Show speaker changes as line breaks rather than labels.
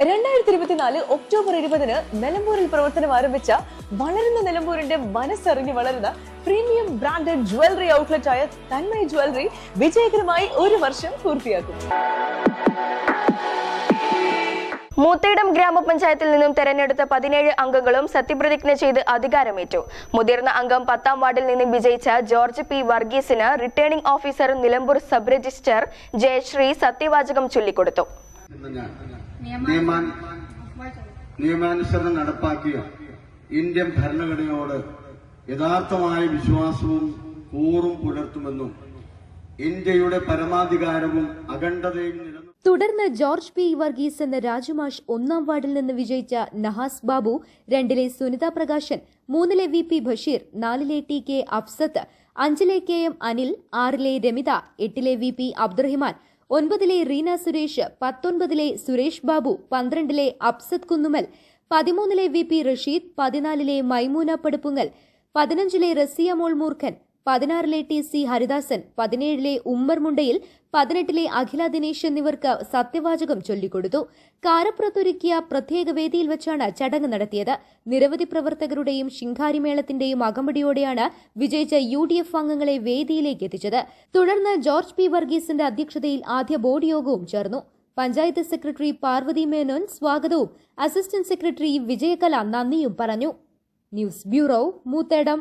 2024 October 20-ന് നിലമ്പൂരിൽ പ്രവർത്തനം ആരംഭിച്ച വളരുന്ന നിലമ്പൂരിന്റെ മനസ്സറിഞ്ഞ് വളരുന്ന പ്രീമിയം ബ്രാൻഡഡ് ജ്വല്ലറി ഔട്ട്ലെറ്റ് ആയ തന്മയ ജ്വല്ലറി വിജയകരമായി 1 വർഷം പൂർത്തിയാക്കും.
മൂത്തേടം ഗ്രാമപഞ്ചായത്തിൽ നിന്നും തെരഞ്ഞെടുത്ത 17 അംഗങ്ങളും സത്യപ്രതിജ്ഞ ചെയ്ത് അധികാരമേറ്റു. മുതിർന്ന അംഗം 10ാം വാർഡിൽ നിന്നും വിജയിച്ച ജോർജ് പി വർഗീസിന് returning officer Nilambur sub registrar Jayashree സത്യവാചകം ചൊല്ലിക്കൊടുത്തു.
നിയമാനുസരണം നടപ്പാക്കിയ ഇന്ത്യൻ ഭരണഘടനയോട് യഥാർത്ഥമായ വിശ്വാസവും കൂറും പുലർത്തുമെന്നും ഇന്ത്യയുടെ പരമാധികാരവും അഖണ്ഡതയും
തുടർന്ന് ജോർജ് പി വർഗീസ് എന്ന രാജുമാഷ് 1ാം വാർഡിൽ നിന്ന് വിജയിച്ച Nahas Babu, 2-ലെ Sunitha Prakashan, 3-ലെ VP Basheer, 4-ലെ TK Afsath, 5-ലെ KM Anil, 6-ലെ Ramitha, 8-ലെ VP Abdurahiman, 9-ലെ Reena Suresh, 19-ലെ Suresh Babu, 12-ലെ Afsath Kunnummal, 13-ലെ VP Rasheed, 14-ലെ Maimoona Paduppungal, 15-ലെ Raziya മോൾ മൂർഖൻ, 16-ലെ TC ഹരിദാസൻ, 17-ലെ ഉമ്മർ മുണ്ടയിൽ, 18-ലെ അഖില ദിനേശ് എന്നിവർക്ക് സത്യവാചകം ചൊല്ലിക്കൊടുത്തു. കാരപ്പുറത്തൊരുക്കിയ പ്രത്യേക വേദിയിൽ വെച്ചാണ് ചടങ്ങ് നടത്തിയത്. നിരവധി പ്രവർത്തകരുടെയും ശിങ്കാരിമേളത്തിന്റെയും അകമ്പടിയോടെയാണ് വിജയിച്ച UDF അംഗങ്ങളെ വേദിയിലേക്ക് എത്തിച്ചത്. തുടർന്ന് ജോർജ് പി വർഗീസിന്റെ അധ്യക്ഷതയിൽ ആദ്യ ബോർഡ് യോഗവും ചേർന്നു. പഞ്ചായത്ത് സെക്രട്ടറി പാർവതി മേനോൻ സ്വാഗതവും അസിസ്റ്റന്റ് സെക്രട്ടറി വിജയകല നന്ദിയും പറഞ്ഞു. News bureau, Moothedam.